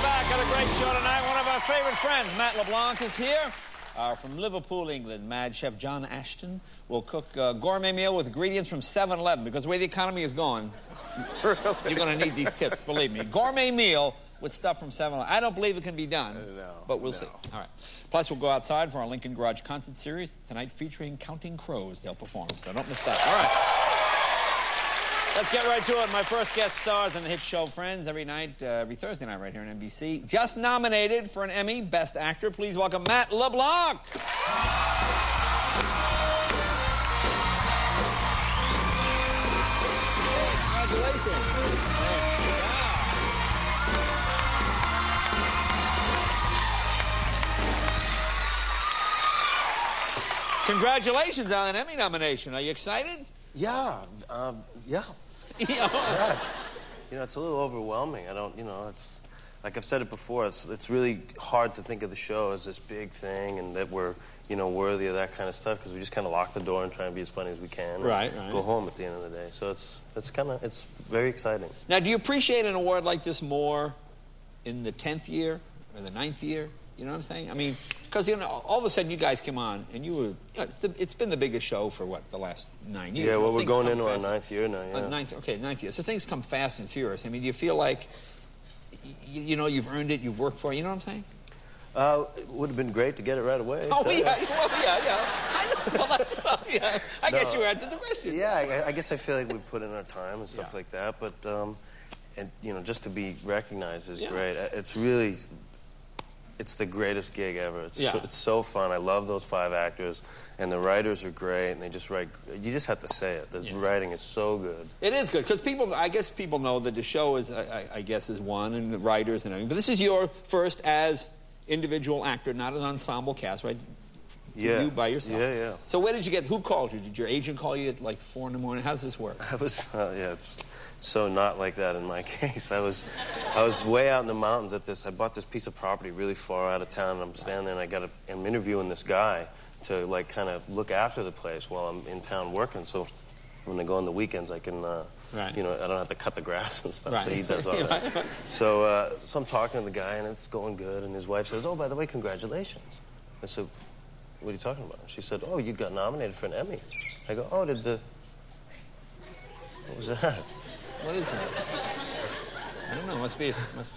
back. Got a great show tonight. One of our favorite friends, Matt Leblanc, is here. From Liverpool, England, Mad Chef John Ashton will cook a gourmet meal with ingredients from 7-Eleven, because the way the economy is going, you're going to need these tips, believe me. Gourmet meal with stuff from 7-Eleven. I don't believe it can be done, but we'll see. All right. Plus, we'll go outside for our Lincoln Garage concert series tonight, featuring Counting Crows. They'll perform, so don't miss that. All right. Let's get right to it. My first guest stars on the hit show Friends every night, every Thursday night right here on NBC. Just nominated for an Emmy, Best Actor. Please welcome Matt LeBlanc. Congratulations on an Emmy nomination. Are you excited? Yeah, yeah. Yeah, it's a little overwhelming. It's like I've said it before. It's really hard to think of the show as this big thing, and that we're worthy of that kind of stuff, because we just kind of lock the door and try and be as funny as we can. Right. Go home at the end of the day. So it's very exciting. Now, do you appreciate an award like this more in the 10th year or the 9th year? You know what I'm saying? I mean, because all of a sudden you guys came on and you were. It's been the biggest show for what, the last 9 years? Yeah, well, we're going into our 9th year now. Yeah. 9th year. So things come fast and furious. I mean, do you feel like you've earned it, you've worked for it? You know what I'm saying? It would have been great to get it right away. Oh, yeah. I guess you answered the question. Yeah, I guess I feel like we put in our time and stuff like that. But just to be recognized is great. It's the greatest gig ever. It's so fun. I love those 5 actors, and the writers are great, and they just write. You just have to say it. The writing is so good. It is good, because I guess people know that the show is, is one, and the writers and everything. But this is your first as individual actor, not an ensemble cast, right? Yeah. You by yourself. Yeah. So where did you get? Who called you? Did your agent call you at like 4 in the morning? How does this work? It's so not like that in my case. I was way out in the mountains at this. I bought this piece of property really far out of town, and I'm standing there, and I'm interviewing this guy to kind of look after the place while I'm in town working. So when I go on the weekends, I can, I don't have to cut the grass and stuff. Right. So he does all that. So I'm talking to the guy, and it's going good. And his wife says, "Oh, by the way, congratulations." I said, "What are you talking about?" She said, "Oh, you got nominated for an Emmy." I go, "Oh, what was that?" What is it? I don't know. Must be a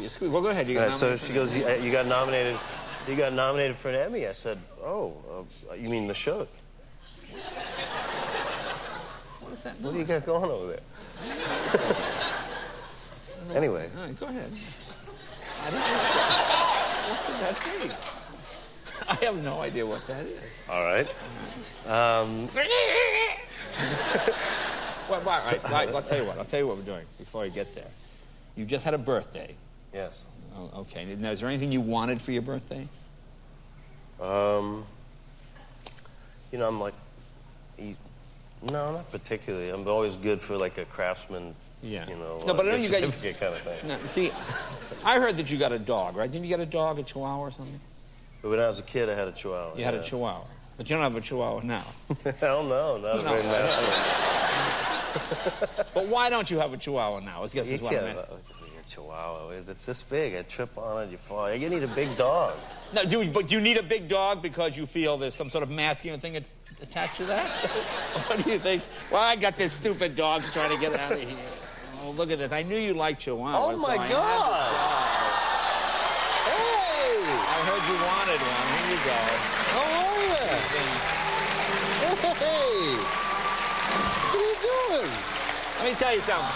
squeak. Well, go ahead. So she goes, "You got nominated. You got nominated for an Emmy." I said, "Oh, you mean the show?" What is that? What do you got going over there? Anyway. All right, go ahead. I don't know. What could that be? I have no idea what that is. All right. Well, right. I'll tell you what we're doing before I get there. You just had a birthday. Yes. Oh, okay. Now, is there anything you wanted for your birthday? I'm like, no, not particularly. I'm always good for like a craftsman. Yeah. No, but I know you got certificate kind of thing. No, see, I heard that you got a dog, right? Didn't you get a dog, a Chihuahua or something? But when I was a kid, I had a Chihuahua. You had a Chihuahua, but you don't have a Chihuahua now. Hell no, not very massive. But why don't you have a Chihuahua now? I guess is what I meant. A Chihuahua, it's this big. I trip on it, you fall. You need a big dog. No, but do you need a big dog because you feel there's some sort of masculine thing attached to that? What do you think? Well, I got this stupid dog trying to get out of here. Oh, look at this. I knew you liked Chihuahuas. Oh, my God. Hey! I heard you wanted one. Here you go. How are you? Hey! What are you doing? Let me tell you something.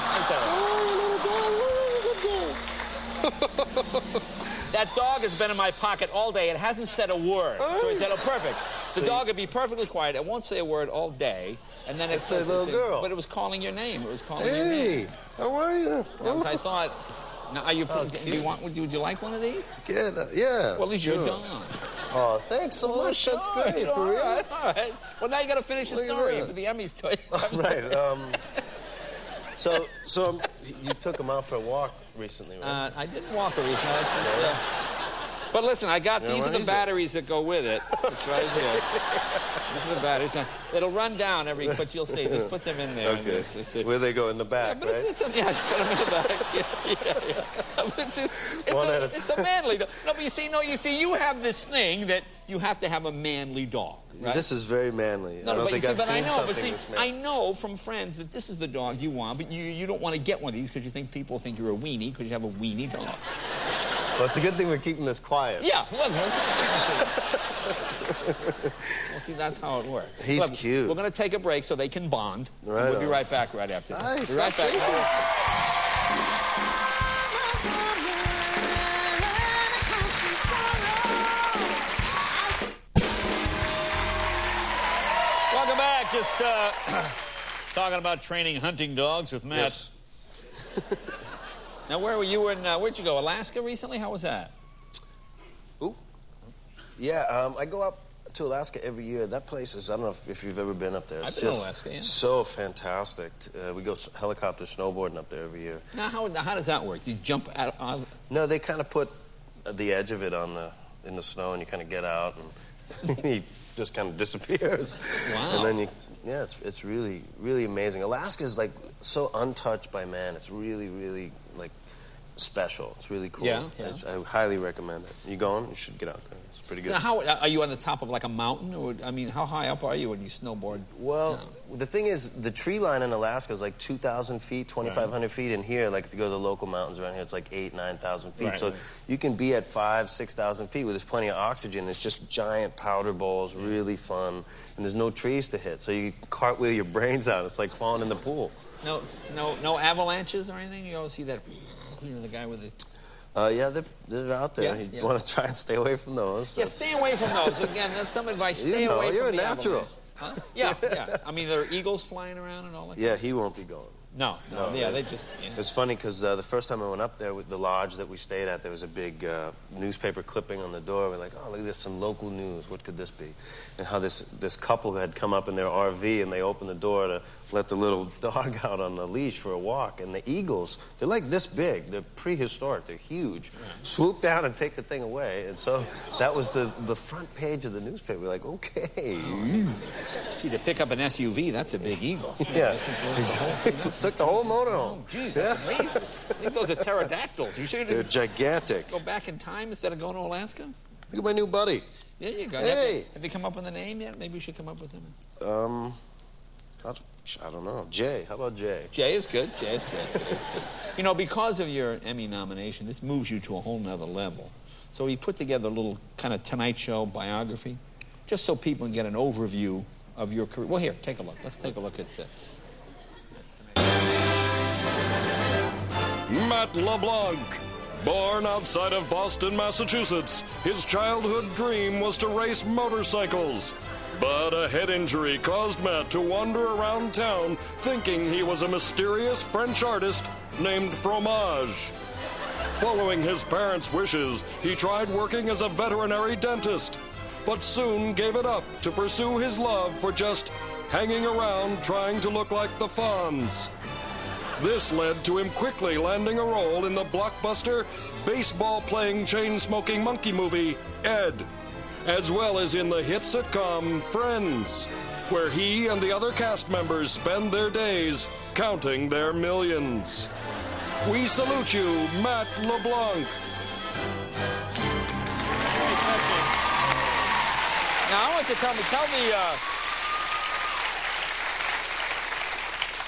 That dog has been in my pocket all day. It hasn't said a word. So he said, "Oh, perfect." The dog would be perfectly quiet. It won't say a word all day. And then it says, little girl. But it was calling your name. It was calling your Hey, name. how are you? I thought, now, would you like one of these? Yeah. Well, at least you're done. Oh, thanks so much. Sure. That's great. For real? All right. Well, now you got to finish the story for the Emmys. Right. So you took him out for a walk recently, right? I didn't walk her recently. But listen, I got, these are the what? batteries that go with it. It's right here. These are the batteries. Now, it'll run down but you'll see. Just put them in there. Okay. Where they go, in the back, yeah, but right? just put them in the back. Yeah. But it's a manly dog. No, but you see, you have this thing that you have to have a manly dog, right? This is very manly. No, I don't think I've seen something but see, this manly. I know from friends that this is the dog you want, but you don't want to get one of these because you think people think you're a weenie because you have a weenie dog. Well, it's a good thing we're keeping this quiet. Yeah, well, see, that's how it works. He's Look, cute. We're going to take a break so they can bond. Right We'll be on. right back right after this. Nice. Be right back. Welcome back. Just talking about training hunting dogs with Matt. Yes. Now, where were you in, where'd you go, Alaska recently? How was that? Ooh. Yeah, I go up to Alaska every year. That place is, I don't know if you've ever been up there. It's I've been to just Alaska, yeah. so fantastic. We go helicopter snowboarding up there every year. Now, how does that work? Do you jump out? No, they kind of put the edge of it in the snow, and you kind of get out, and he just kind of disappears. Wow. And then it's really, really amazing. Alaska is like so untouched by man. It's really, really like special. It's really cool. Yeah. I highly recommend it. You going? You should get out there. It's pretty good. So how are you on the top of like a mountain, or I mean, how high up are you when you snowboard? Well, the thing is, the tree line in Alaska is like 2,000 feet, 2,500 feet. And here, like if you go to the local mountains around here, it's like 8,000, 9,000 feet. Right, so you can be at 5,000, 6,000 feet where there's plenty of oxygen. It's just giant powder balls, really fun, and there's no trees to hit. So you cartwheel your brains out. It's like falling in the pool. No avalanches or anything? You always see that, the guy with the... Yeah, they're out there. Yeah, You want to try and stay away from those. Yeah, stay away from those. Again, that's some advice. Stay away from you're a the natural. avalanche. Huh? Yeah. I mean, there are eagles flying around and all that. Yeah, he won't be going. No. Yeah, they just... Yeah. It's funny because the first time I went up there with the lodge that we stayed at, there was a big newspaper clipping on the door. We're like, oh, look at this, some local news. What could this be? And how this couple had come up in their RV and they opened the door to let the little dog out on the leash for a walk. And the eagles, they're like this big. They're prehistoric. They're huge. Yeah. Swoop down and take the thing away. And so that was the front page of the newspaper. We're like, okay. Gee, to pick up an SUV, that's a big eagle. Yeah. Took the whole motor home. Oh, geez, that's amazing. I think those are pterodactyls. You sure They're gigantic. Go back in time instead of going to Alaska? Look at my new buddy. There you go. Hey. Have you come up with a name yet? Maybe we should come up with him. I don't know. Jay. How about Jay? Jay is good. Jay is good. You know, because of your Emmy nomination, this moves you to a whole nother level. So we put together a little kind of Tonight Show biography, just so people can get an overview of your career. Well, here, take a look. Let's take a look at... Matt LeBlanc. Born outside of Boston, Massachusetts, his childhood dream was to race motorcycles. But a head injury caused Matt to wander around town thinking he was a mysterious French artist named Fromage. Following his parents' wishes, he tried working as a veterinary dentist, but soon gave it up to pursue his love for just hanging around trying to look like the Fonz. This led to him quickly landing a role in the blockbuster, baseball-playing, chain-smoking monkey movie, Ed, as well as in the hit sitcom Friends, where he and the other cast members spend their days counting their millions. We salute you, Matt LeBlanc. Now, I want you to tell me,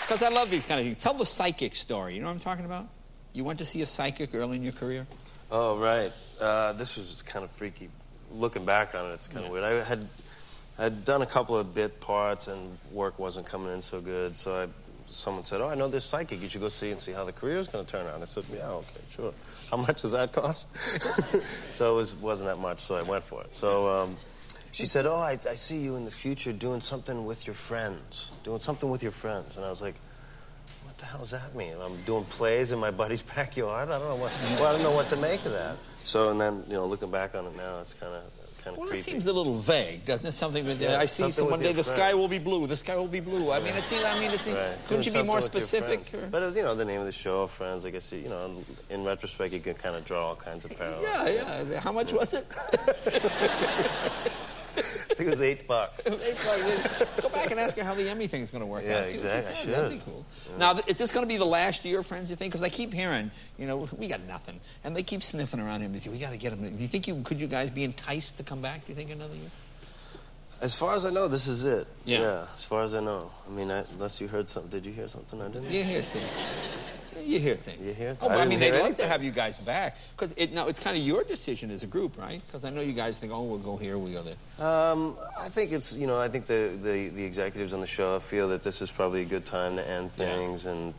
because I love these kind of things. Tell the psychic story. You know what I'm talking about? You went to see a psychic early in your career? Oh, right. This was kind of freaky. Looking back on it, it's kind of weird. I had done a couple of bit parts, and work wasn't coming in so good. So someone said, oh, I know this psychic. You should go see and see how the career's going to turn out. I said, yeah, okay, sure. How much does that cost? So it wasn't that much, so I went for it. So she said, oh, I see you in the future doing something with your friends. And I was like, what the hell does that mean? I'm doing plays in my buddy's backyard? I don't know what to make of that. So, and then, looking back on it now, it's kind kind of Well, creepy. it seems a little vague, doesn't it? Something with Yeah, I see something one with day your the sky will be blue. The sky will be blue. I mean, it seems. Right. Right. Couldn't you be Doing more something with your specific? friends. Or? But you know, the name of the show, Friends. I guess you know, in retrospect, you can kind of draw all kinds of parallels. Yeah. How much was it? I think it was $8. $8. Go back and ask her how the Emmy thing's going to work out. Yeah, exactly. I should. That'd be cool. Yeah. Now, is this going to be the last year, Friends, you think? Because I keep hearing, you know, we got nothing. And they keep sniffing around him and say, we got to get him. Do you think could you guys be enticed to come back, do you think, another year? As far as I know, this is it. Yeah. As far as I know. I mean, unless you heard something. Did you hear something I didn't? You hear things. You hear things. You hear? Oh, I mean, they'd love to have you guys back. Because it's kind of your decision as a group, right? Because I know you guys think, oh, we'll go here, we'll go there. I think it's, you know, I think the executives on the show feel that this is probably a good time to end things, and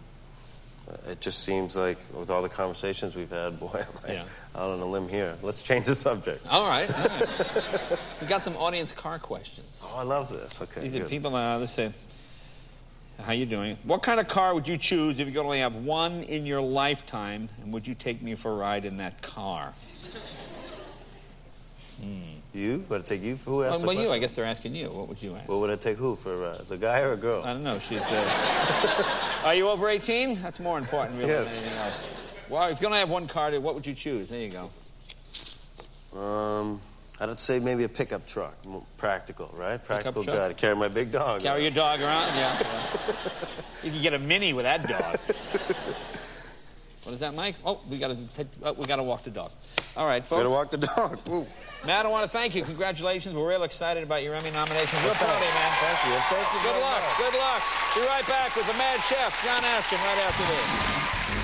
it just seems like with all the conversations we've had, boy, I'm out on a limb here. Let's change the subject. All right. We got some audience car questions. Oh, I love this. Okay, these are people, let's say, how you doing? What kind of car would you choose if you could only have one in your lifetime, and would you take me for a ride in that car? You? Would I take you for who asked the question? You. I guess they're asking you. What would you ask? Well, would I take who for a ride? Is a guy or a girl? I don't know. She's. Are you over 18? That's more important, really, yes. than anything else. Well, if you're gonna have one car, what would you choose? There you go. I'd say maybe a pickup truck. Practical, right? Practical truck? guy to carry my big dog. Carry your dog around? Yeah. You can get a Mini with that dog. What is that, Mike? Oh, we gotta walk the dog. All right, folks. Gotta walk the dog. Ooh. Matt, I want to thank you. Congratulations. We're real excited about your Emmy nomination. Real proud of you, man. Thank you. Thank you. Good luck. Good luck. Be right back with the Mad Chef, John Ashton, right after this.